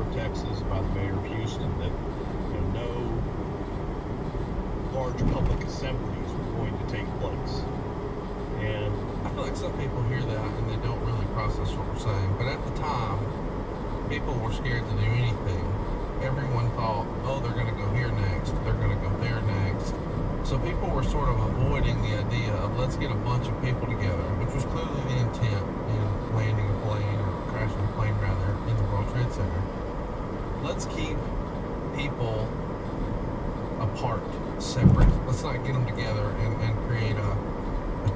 of Texas, by the mayor of Houston, that no large public assemblies were going to take place. And I feel like some people hear that and they don't really process what we're saying. But at the time, people were scared to do anything. Everyone thought, oh, they're going to go here next, they're going to go there next. So people were sort of avoiding the idea of let's get a bunch of people together, which was clearly the intent in landing a plane, or crashing a plane rather, in the World Trade Center. Let's keep people apart, separate. Let's not get them together and create a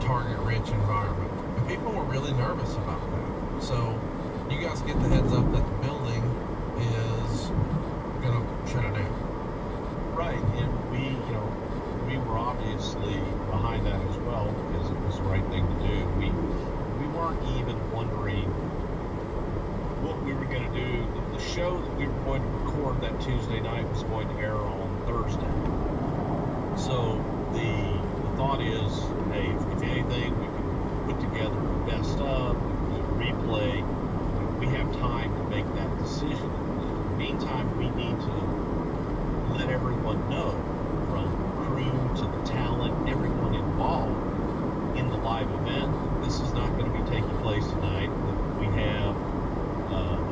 target-rich environment. And people were really nervous about that. So you guys get the heads up that the building is going to shut it down. Right, and we were obviously behind that as well because it was the right thing to do. We weren't even wondering what we were going to do. The show that we were going to record that Tuesday night was going to air on Thursday. So the thought is, hey, if anything, we can put together a best of, a replay. We have time to make that decision. In the meantime, we need to let everyone know, from crew to the talent, everyone involved in the live event, this is not going to be taking place tonight. We have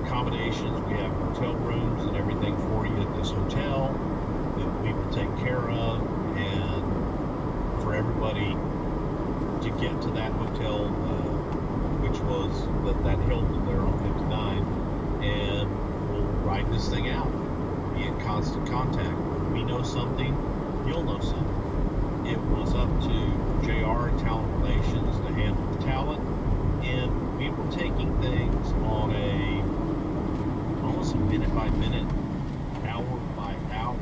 accommodations, we have hotel rooms and everything for you at this hotel that we will take care of, and for everybody to get to that hotel, which was that Hilton there on 59, and we'll ride this thing out. Be in constant contact. When we know something, you'll know something. It was up to JR and Talent Relations to handle the talent, and we were taking things on almost a minute by minute, hour by hour.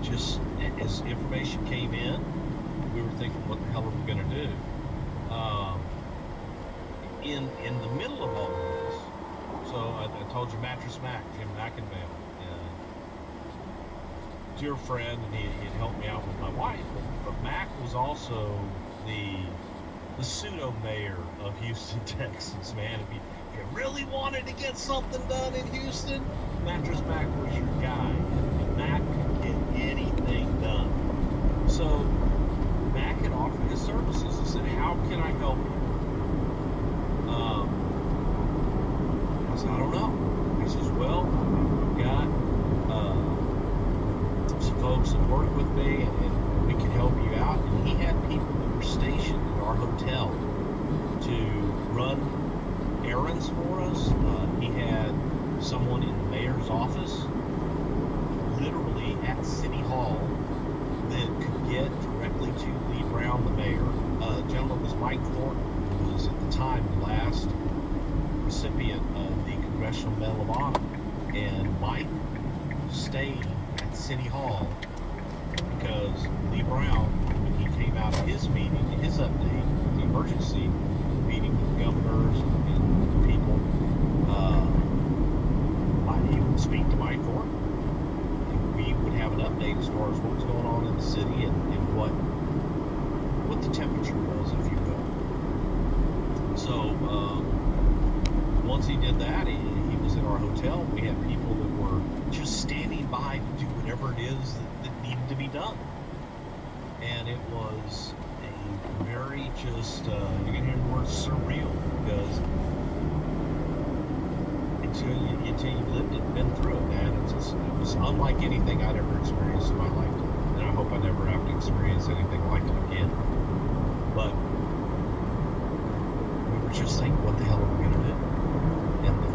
Just as information came in, we were thinking, what the hell are we going to do? In the middle of all of this, so I told you Mattress Mac, Jim McInvale, dear friend, and he had helped me out with my wife. But Mac was also the pseudo mayor of Houston, Texas. Man, if you really wanted to get something done in Houston, Mattress Mac was your guy, and Mac could get anything done. So Mac had offered his services. He said, "How can I help you?" I said, "I don't know." He says, "Well, we've got some folks that work with me, and we can help you out." And he had people that were stationed at our hotel to run errands for us. He had someone in the mayor's office, literally at City Hall, that could get directly to Lee Brown, the mayor. The gentleman was Mike Thornton, who was at the time the last recipient of the Congressional Medal of Honor. And Mike stayed at City Hall because Lee Brown, when he came out of his meeting, his update, the emergency meeting with the governors and people, he would speak to Mike Thornton. And we would have an update as far as what was going on in the city and what the temperature was, if you will. So once he did that, he was in our hotel. We had people that were just standing by to do whatever it is that needed to be done. And it was a very just, you're going to hear the word surreal, because until you lived it, been through it, man, it was unlike anything I'd ever experienced in my lifetime. And I hope I never have to experience anything like it again. But we were just thinking, what the hell are we going to do? And the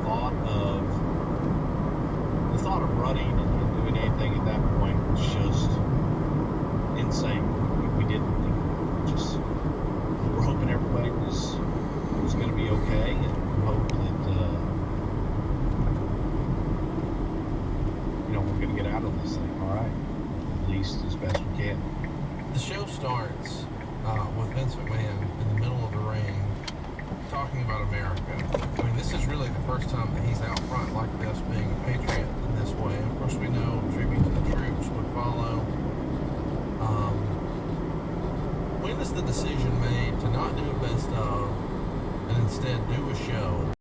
thought of running and doing anything at that point was just insane. We didn't think, we were hoping everybody was going to be okay, and hope that we're going to get out of this thing all right, at least as best we can. The show starts with Vince McMahon in the middle of the ring talking about America. I mean, this is really the first time that he's out front like this, being a patriot in this way. Of course, we know tribute to the troops would follow. When is the decision made to not do a best of and instead do a show